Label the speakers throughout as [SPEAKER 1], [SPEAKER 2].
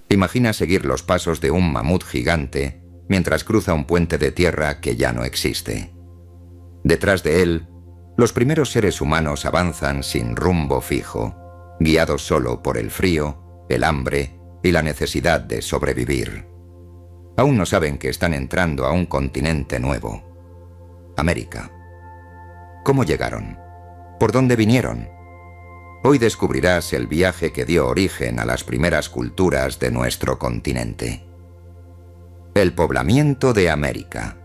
[SPEAKER 1] Imagina seguir los pasos de un mamut gigante mientras cruza un puente de tierra que ya no existe. Detrás de él, los primeros seres humanos avanzan sin rumbo fijo, guiados solo por el frío, el hambre y la necesidad de sobrevivir. Aún no saben que están entrando a un continente nuevo: América. ¿Cómo llegaron? ¿Por dónde vinieron? Hoy descubrirás el viaje que dio origen a las primeras culturas de nuestro continente. El poblamiento de América.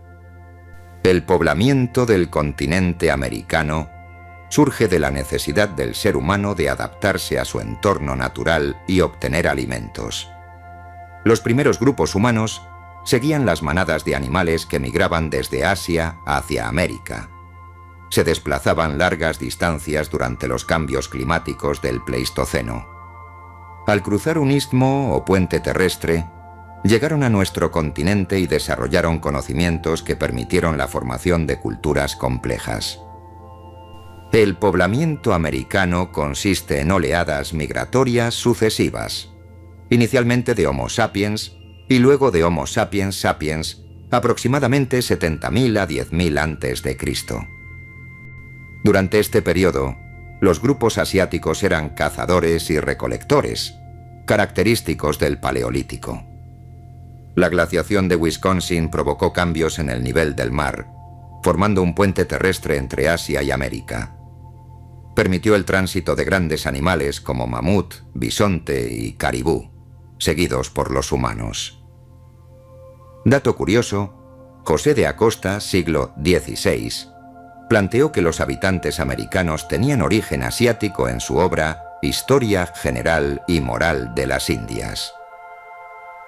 [SPEAKER 1] El poblamiento del continente americano surge de la necesidad del ser humano de adaptarse a su entorno natural y obtener alimentos. Los primeros grupos humanos seguían las manadas de animales que migraban desde Asia hacia América. Se desplazaban largas distancias durante los cambios climáticos del Pleistoceno. Al cruzar un istmo o puente terrestre, llegaron a nuestro continente y desarrollaron conocimientos que permitieron la formación de culturas complejas. El poblamiento americano consiste en oleadas migratorias sucesivas, inicialmente de Homo sapiens y luego de Homo sapiens sapiens, aproximadamente 70.000 a 10.000 a.C. Durante este periodo, los grupos asiáticos eran cazadores y recolectores, característicos del Paleolítico. La glaciación de Wisconsin provocó cambios en el nivel del mar, formando un puente terrestre entre Asia y América. Permitió el tránsito de grandes animales como mamut, bisonte y caribú, seguidos por los humanos. Dato curioso: José de Acosta, siglo XVI, planteó que los habitantes americanos tenían origen asiático en su obra Historia General y Moral de las Indias.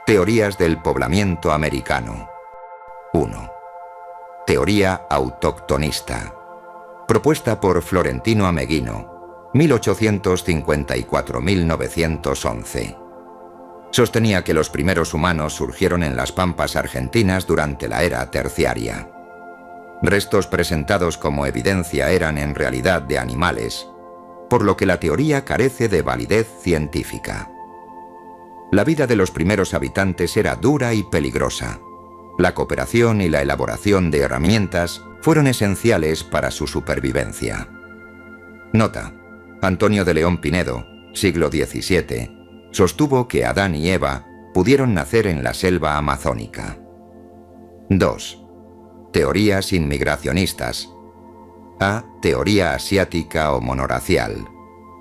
[SPEAKER 1] Teorías del poblamiento americano. 1. Teoría autóctonista. Propuesta por Florentino Ameghino, 1854-1911. Sostenía que los primeros humanos surgieron en las pampas argentinas durante la era terciaria. Restos presentados como evidencia eran en realidad de animales, por lo que la teoría carece de validez científica. La vida de los primeros habitantes era dura y peligrosa. La cooperación y la elaboración de herramientas fueron esenciales para su supervivencia. Nota: Antonio de León Pinedo, siglo XVII, sostuvo que Adán y Eva pudieron nacer en la selva amazónica. 2. Teorías inmigracionistas. A. Teoría asiática o monoracial.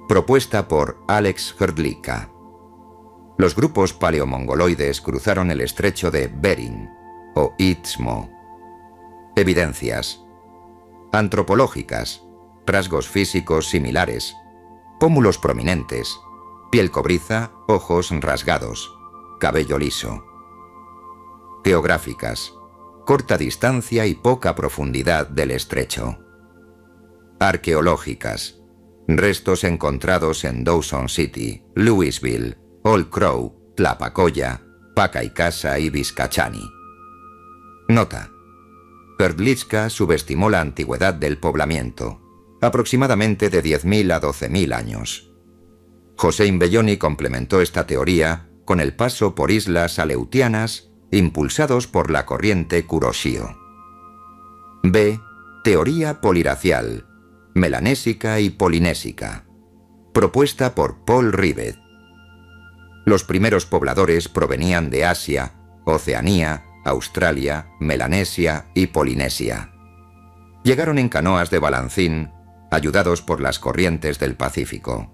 [SPEAKER 1] Propuesta por Alex Hrdlicka. Los grupos paleomongoloides cruzaron el estrecho de Bering o Istmo. Evidencias antropológicas: rasgos físicos similares, pómulos prominentes, piel cobriza, ojos rasgados, cabello liso. Geográficas: corta distancia y poca profundidad del estrecho. Arqueológicas: restos encontrados en Dawson City, Louisville, Old Crow, Tlapacoya, Pacaicasa y Vizcachani. Nota: Hrdlicka subestimó la antigüedad del poblamiento, aproximadamente de 10.000 a 12.000 años. José Imbelloni complementó esta teoría con el paso por islas aleutianas impulsados por la corriente Kuroshio. B. Teoría poliracial, melanésica y polinésica. Propuesta por Paul Rivet. Los primeros pobladores provenían de Asia, Oceanía, Australia, Melanesia y Polinesia. Llegaron en canoas de balancín, ayudados por las corrientes del Pacífico.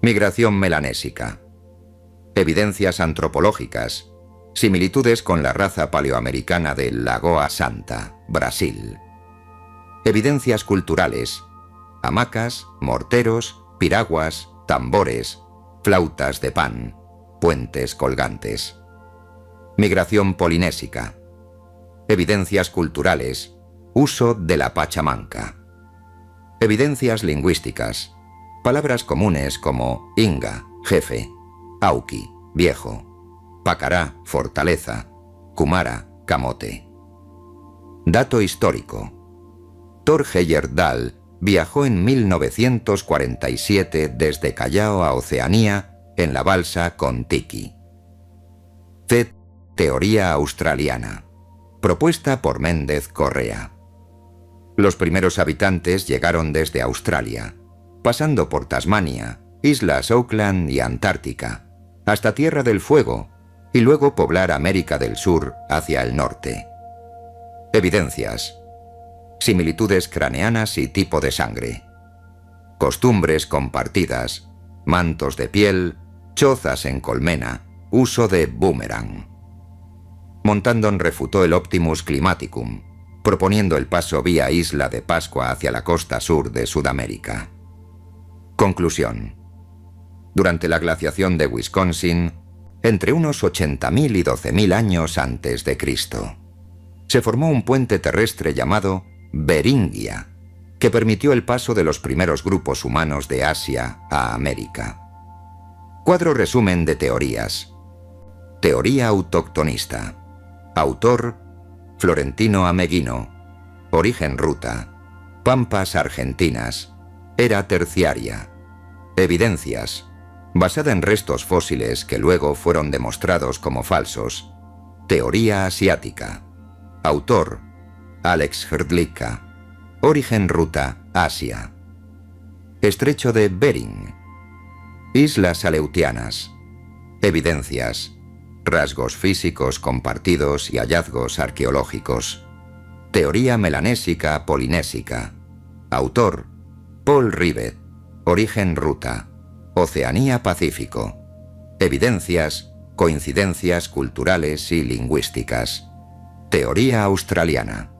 [SPEAKER 1] Migración melanésica. Evidencias antropológicas: similitudes con la raza paleoamericana de Lagoa Santa, Brasil. Evidencias culturales: hamacas, morteros, piraguas, tambores, flautas de pan, puentes colgantes. Migración polinésica. Evidencias culturales: uso de la pachamanca. Evidencias lingüísticas: palabras comunes como inga, jefe, auki, viejo, pacará, fortaleza, kumara, camote. Dato histórico: Thor Heyerdahl viajó en 1947 desde Callao a Oceanía en la balsa Kon-Tiki. C. Teoría australiana, propuesta por Méndez Correa. Los primeros habitantes llegaron desde Australia, pasando por Tasmania, Islas Auckland y Antártica, hasta Tierra del Fuego, y luego poblar América del Sur hacia el norte. Evidencias: similitudes craneanas y tipo de sangre, costumbres compartidas, mantos de piel, chozas en colmena, uso de boomerang. Montandon refutó el Optimus Climaticum, proponiendo el paso vía Isla de Pascua hacia la costa sur de Sudamérica. Conclusión: durante la glaciación de Wisconsin, entre unos 80.000 y 12.000 años antes de Cristo, se formó un puente terrestre llamado Beringia, que permitió el paso de los primeros grupos humanos de Asia a América. Cuadro resumen de teorías. Teoría autoctonista. Autor: Florentino Ameghino. Origen ruta: Pampas argentinas. Era terciaria. Evidencias: basada en restos fósiles que luego fueron demostrados como falsos. Teoría asiática. Autor: Alex Hrdlicka. Origen ruta: Asia. Estrecho de Bering. Islas Aleutianas. Evidencias: rasgos físicos compartidos y hallazgos arqueológicos. Teoría melanésica polinésica. Autor: Paul Rivet. Origen ruta: Oceanía-Pacífico. Evidencias: coincidencias culturales y lingüísticas. Teoría australiana.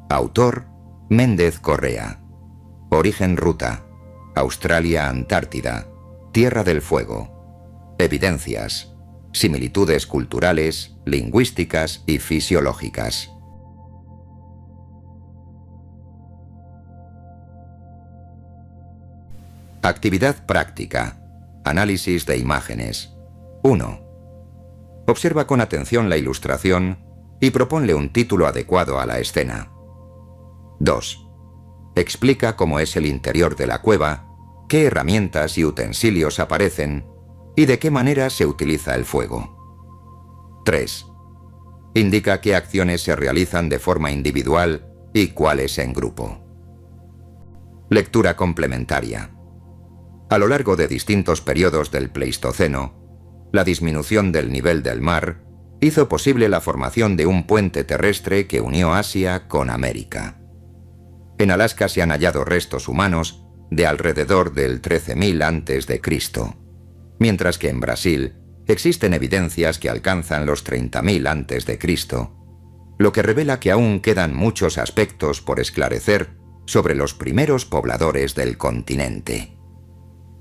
[SPEAKER 1] Autor: Méndez Correa. Origen ruta: Australia-Antártida, Tierra del Fuego. Evidencias: similitudes culturales, lingüísticas y fisiológicas. Actividad práctica. Análisis de imágenes. 1. Observa con atención la ilustración y proponle un título adecuado a la escena. 2. Explica cómo es el interior de la cueva, qué herramientas y utensilios aparecen y de qué manera se utiliza el fuego. 3. Indica qué acciones se realizan de forma individual y cuáles en grupo. Lectura complementaria. A lo largo de distintos periodos del Pleistoceno, la disminución del nivel del mar hizo posible la formación de un puente terrestre que unió Asia con América. En Alaska se han hallado restos humanos de alrededor del 13.000 a.C., mientras que en Brasil existen evidencias que alcanzan los 30.000 a.C., lo que revela que aún quedan muchos aspectos por esclarecer sobre los primeros pobladores del continente.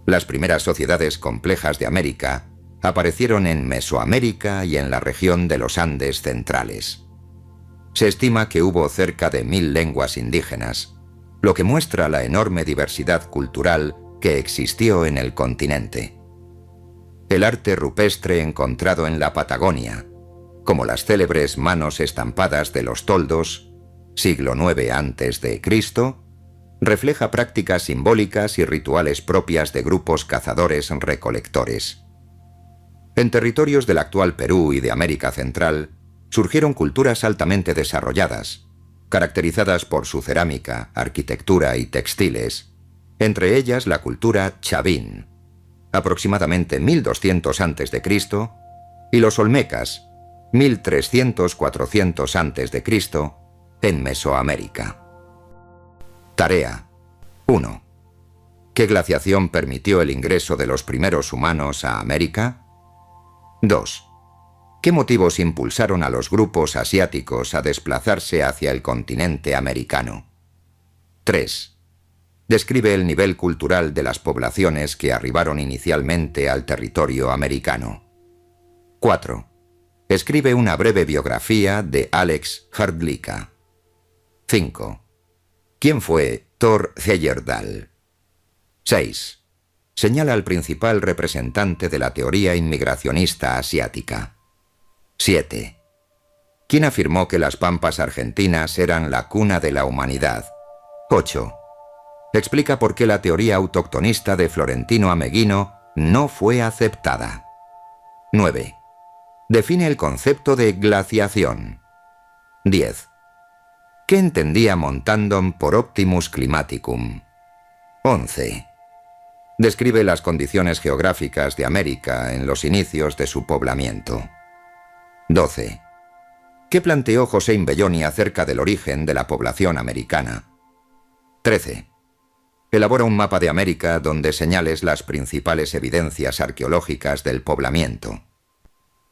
[SPEAKER 1] Las primeras sociedades complejas de América aparecieron en Mesoamérica y en la región de los Andes centrales. Se estima que hubo cerca de 1.000 lenguas indígenas, lo que muestra la enorme diversidad cultural que existió en el continente. El arte rupestre encontrado en la Patagonia, como las célebres manos estampadas de los toldos, siglo IX a.C., refleja prácticas simbólicas y rituales propias de grupos cazadores-recolectores. En territorios del actual Perú y de América Central, surgieron culturas altamente desarrolladas, caracterizadas por su cerámica, arquitectura y textiles, entre ellas la cultura chavín, aproximadamente 1200 a.C., y los olmecas, 1300-400 a.C., en Mesoamérica. Tarea. 1. ¿Qué glaciación permitió el ingreso de los primeros humanos a América? 2. ¿Qué motivos impulsaron a los grupos asiáticos a desplazarse hacia el continente americano? 3. Describe el nivel cultural de las poblaciones que arribaron inicialmente al territorio americano. 4. Escribe una breve biografía de Alex Hrdlicka. 5. ¿Quién fue Thor Heyerdahl? 6. Señala al principal representante de la teoría inmigracionista asiática. 7. ¿Quién afirmó que las pampas argentinas eran la cuna de la humanidad? 8. Explica por qué la teoría autoctonista de Florentino Ameghino no fue aceptada. 9. Define el concepto de glaciación. 10. ¿Qué entendía Montandon por Optimus Climaticum? 11. Describe las condiciones geográficas de América en los inicios de su poblamiento. 12. ¿Qué planteó José Imbelloni acerca del origen de la población americana? 13. Elabora un mapa de América donde señales las principales evidencias arqueológicas del poblamiento.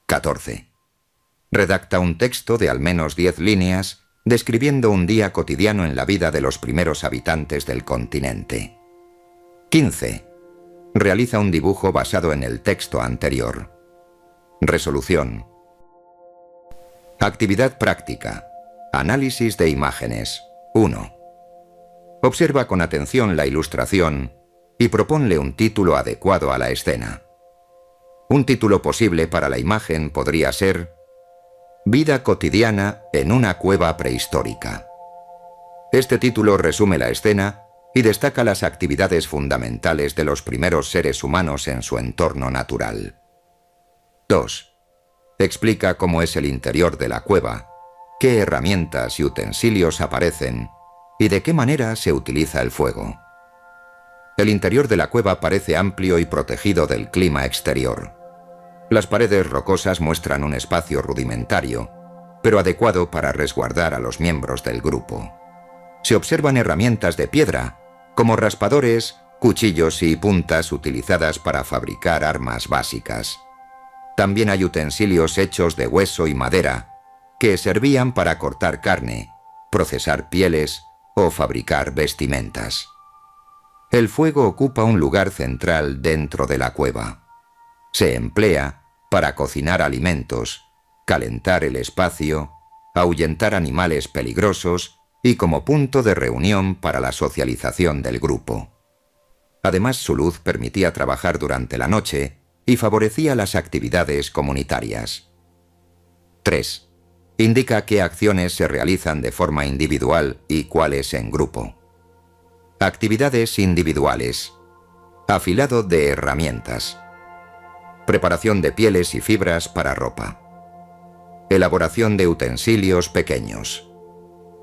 [SPEAKER 1] 14. Redacta un texto de al menos 10 líneas describiendo un día cotidiano en la vida de los primeros habitantes del continente. 15. Realiza un dibujo basado en el texto anterior. Resolución. Actividad práctica. Análisis de imágenes. 1. Observa con atención la ilustración y proponle un título adecuado a la escena. Un título posible para la imagen podría ser Vida cotidiana en una cueva prehistórica. Este título resume la escena y destaca las actividades fundamentales de los primeros seres humanos en su entorno natural. 2. Explica cómo es el interior de la cueva, qué herramientas y utensilios aparecen y de qué manera se utiliza el fuego. El interior de la cueva parece amplio y protegido del clima exterior. Las paredes rocosas muestran un espacio rudimentario, pero adecuado para resguardar a los miembros del grupo. Se observan herramientas de piedra, como raspadores, cuchillos y puntas utilizadas para fabricar armas básicas. También hay utensilios hechos de hueso y madera, que servían para cortar carne, procesar pieles o fabricar vestimentas. El fuego ocupa un lugar central dentro de la cueva. Se emplea para cocinar alimentos, calentar el espacio, ahuyentar animales peligrosos y como punto de reunión para la socialización del grupo. Además, su luz permitía trabajar durante la noche y favorecía las actividades comunitarias. 3. Indica qué acciones se realizan de forma individual y cuáles en grupo. Actividades individuales. Afilado de herramientas. Preparación de pieles y fibras para ropa. Elaboración de utensilios pequeños.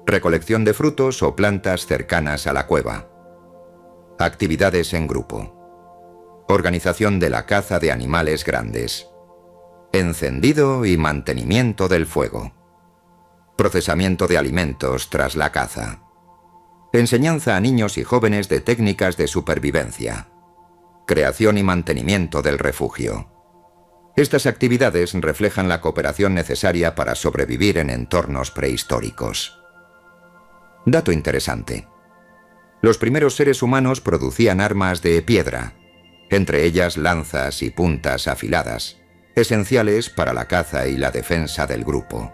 [SPEAKER 1] Recolección de frutos o plantas cercanas a la cueva. Actividades en grupo. Organización de la caza de animales grandes. Encendido y mantenimiento del fuego. Procesamiento de alimentos tras la caza. Enseñanza a niños y jóvenes de técnicas de supervivencia. Creación y mantenimiento del refugio. Estas actividades reflejan la cooperación necesaria para sobrevivir en entornos prehistóricos. Dato interesante. Los primeros seres humanos producían armas de piedra, entre ellas lanzas y puntas afiladas, esenciales para la caza y la defensa del grupo.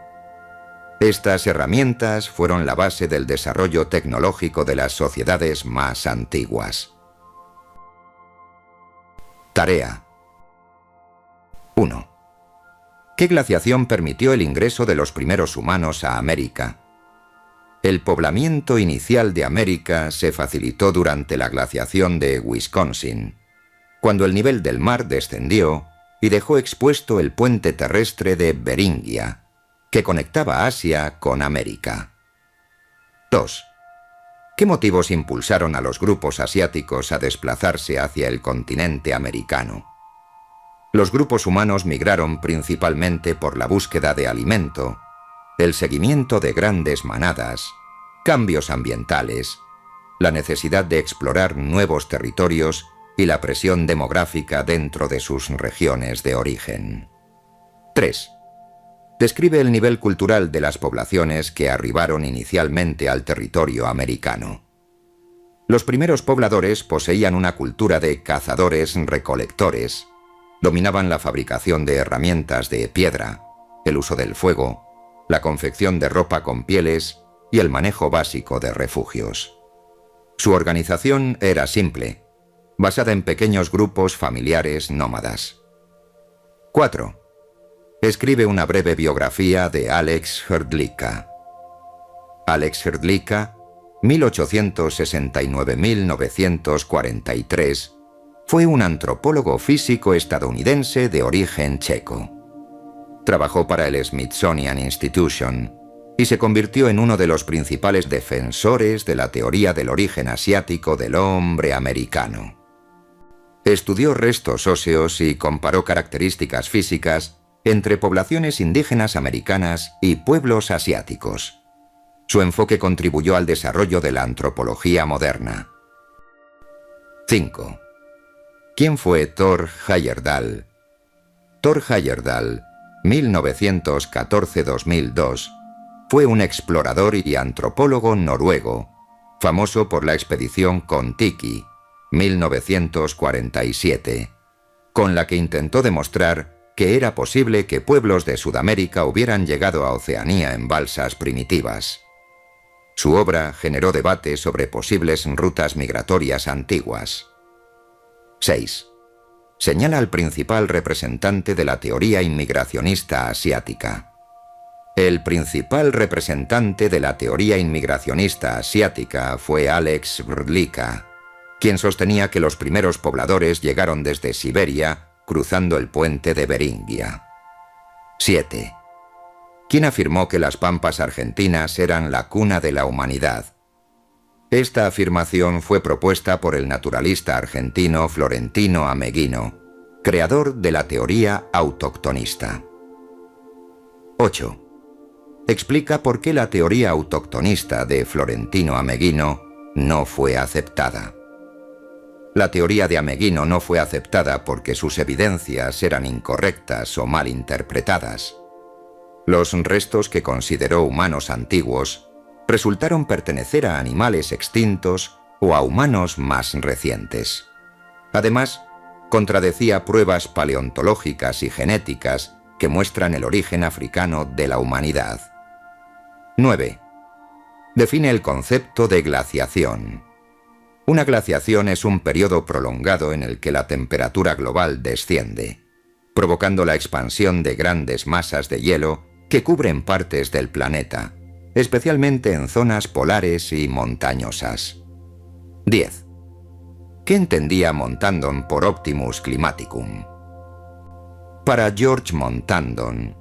[SPEAKER 1] Estas herramientas fueron la base del desarrollo tecnológico de las sociedades más antiguas. Tarea. 1. ¿Qué glaciación permitió el ingreso de los primeros humanos a América? El poblamiento inicial de América se facilitó durante la glaciación de Wisconsin, cuando el nivel del mar descendió y dejó expuesto el puente terrestre de Beringia, que conectaba Asia con América. 2. ¿Qué motivos impulsaron a los grupos asiáticos a desplazarse hacia el continente americano? Los grupos humanos migraron principalmente por la búsqueda de alimento, el seguimiento de grandes manadas, cambios ambientales, la necesidad de explorar nuevos territorios y la presión demográfica dentro de sus regiones de origen. 3. Describe el nivel cultural de las poblaciones que arribaron inicialmente al territorio americano. Los primeros pobladores poseían una cultura de cazadores-recolectores, dominaban la fabricación de herramientas de piedra, el uso del fuego, la confección de ropa con pieles y el manejo básico de refugios. Su organización era simple, basada en pequeños grupos familiares nómadas. 4. Escribe una breve biografía de Alex Hrdlicka. Alex Hrdlicka, Trabajó para el Smithsonian Institution y se convirtió en uno de los principales defensores de la teoría del origen asiático del hombre americano. Estudió restos óseos y comparó características físicas entre poblaciones indígenas americanas y pueblos asiáticos. Su enfoque contribuyó al desarrollo de la antropología moderna. 5. ¿Quién fue Thor Heyerdahl? Thor Heyerdahl, 1914-2002, fue un explorador y antropólogo noruego, famoso por la expedición Kon-Tiki, 1947, con la que intentó demostrar que era posible que pueblos de Sudamérica hubieran llegado a Oceanía en balsas primitivas. Su obra generó debate sobre posibles rutas migratorias antiguas. 6. Señala al principal representante de la teoría inmigracionista asiática. El principal representante de la teoría inmigracionista asiática fue Alex Brlicka, quien sostenía que los primeros pobladores llegaron desde Siberia cruzando el puente de Beringia. 7. ¿Quién afirmó que las pampas argentinas eran la cuna de la humanidad? Esta afirmación fue propuesta por el naturalista argentino Florentino Ameghino, creador de la teoría autoctonista. 8. Explica por qué la teoría autoctonista de Florentino Ameghino no fue aceptada. La teoría de Ameghino no fue aceptada porque sus evidencias eran incorrectas o mal interpretadas. Los restos que consideró humanos antiguos resultaron pertenecer a animales extintos o a humanos más recientes. Además, contradecía pruebas paleontológicas y genéticas que muestran el origen africano de la humanidad. 9. Define el concepto de glaciación. Una glaciación es un periodo prolongado en el que la temperatura global desciende, provocando la expansión de grandes masas de hielo que cubren partes del planeta, especialmente en zonas polares y montañosas. 10. ¿Qué entendía Montandon por Optimus Climaticum? Para George Montandon,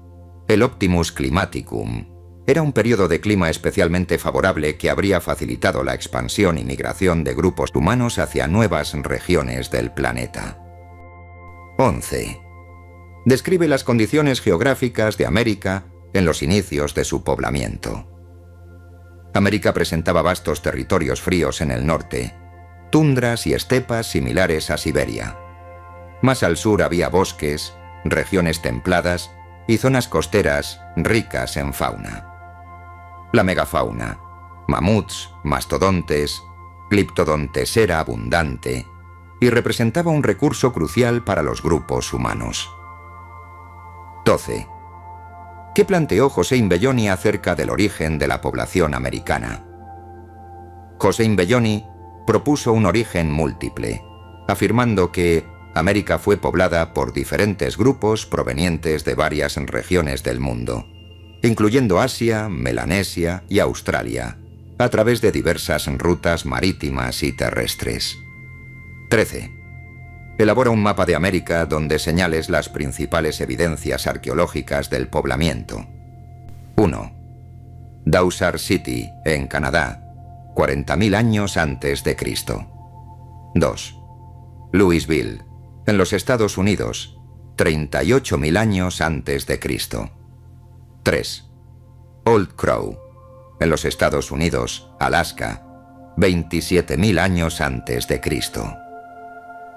[SPEAKER 1] el Optimus Climaticum era un periodo de clima especialmente favorable que habría facilitado la expansión y migración de grupos humanos hacia nuevas regiones del planeta. 11. Describe las condiciones geográficas de América en los inicios de su poblamiento. América presentaba vastos territorios fríos en el norte, tundras y estepas similares a Siberia. Más al sur había bosques, regiones templadas y zonas costeras ricas en fauna. La megafauna, mamuts, mastodontes, Cliptodontes era abundante y representaba un recurso crucial para los grupos humanos. 12. ¿Qué planteó José Imbelloni acerca del origen de la población americana? José Imbelloni propuso un origen múltiple, afirmando que América fue poblada por diferentes grupos provenientes de varias regiones del mundo, incluyendo Asia, Melanesia y Australia, a través de diversas rutas marítimas y terrestres. 13. Elabora un mapa de América donde señales las principales evidencias arqueológicas del poblamiento. 1. Dawsar City, en Canadá, 40.000 años antes de Cristo. 2. Louisville, en los Estados Unidos, 38.000 años antes de Cristo. 3. Old Crow, en los Estados Unidos, Alaska, 27.000 años antes de Cristo.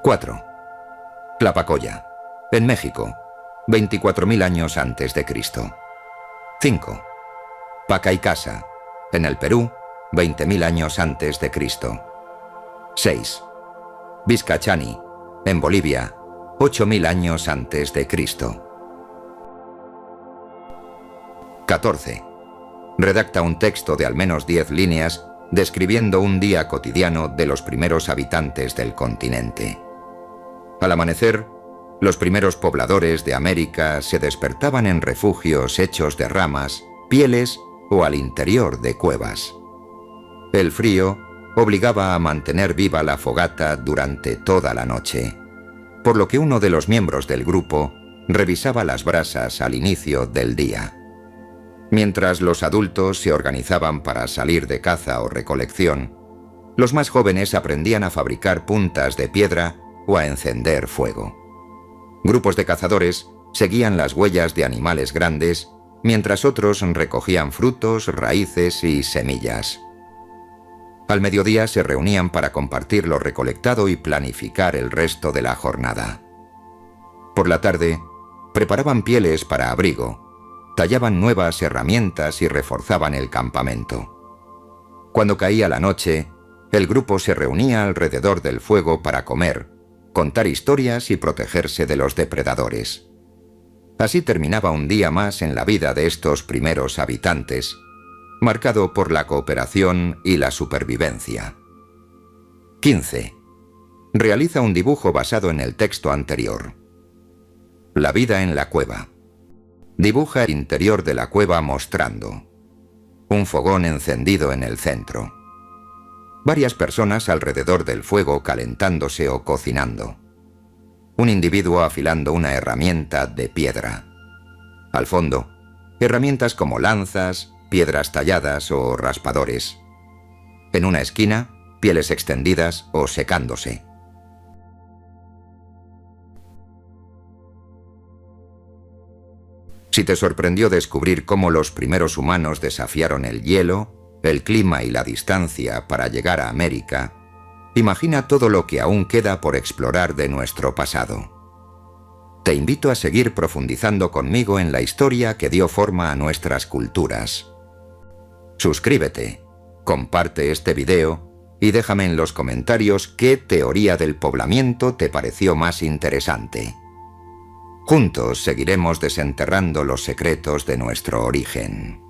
[SPEAKER 1] 4. Tlapacoya, en México, 24.000 años antes de Cristo. 5. Pacaicasa, en el Perú, 20.000 años antes de Cristo. 6. Vizcachani, en Bolivia, 8.000 años antes de Cristo. 14. Redacta un texto de al menos 10 líneas describiendo un día cotidiano de los primeros habitantes del continente. Al amanecer, los primeros pobladores de América se despertaban en refugios hechos de ramas, pieles o al interior de cuevas. El frío obligaba a mantener viva la fogata durante toda la noche, por lo que uno de los miembros del grupo revisaba las brasas al inicio del día. Mientras los adultos se organizaban para salir de caza o recolección, los más jóvenes aprendían a fabricar puntas de piedra o a encender fuego. Grupos de cazadores seguían las huellas de animales grandes, mientras otros recogían frutos, raíces y semillas. Al mediodía se reunían para compartir lo recolectado y planificar el resto de la jornada. Por la tarde, preparaban pieles para abrigo, tallaban nuevas herramientas y reforzaban el campamento. Cuando caía la noche, el grupo se reunía alrededor del fuego para comer, contar historias y protegerse de los depredadores. Así terminaba un día más en la vida de estos primeros habitantes, marcado por la cooperación y la supervivencia. 15. Realiza un dibujo basado en el texto anterior. La vida en la cueva. Dibuja el interior de la cueva mostrando un fogón encendido en el centro. Varias personas alrededor del fuego calentándose o cocinando. Un individuo afilando una herramienta de piedra. Al fondo, herramientas como lanzas, piedras talladas o raspadores. En una esquina, pieles extendidas o secándose. Si te sorprendió descubrir cómo los primeros humanos desafiaron el hielo, el clima y la distancia para llegar a América, imagina todo lo que aún queda por explorar de nuestro pasado. Te invito a seguir profundizando conmigo en la historia que dio forma a nuestras culturas. Suscríbete, comparte este video y déjame en los comentarios qué teoría del poblamiento te pareció más interesante. Juntos seguiremos desenterrando los secretos de nuestro origen.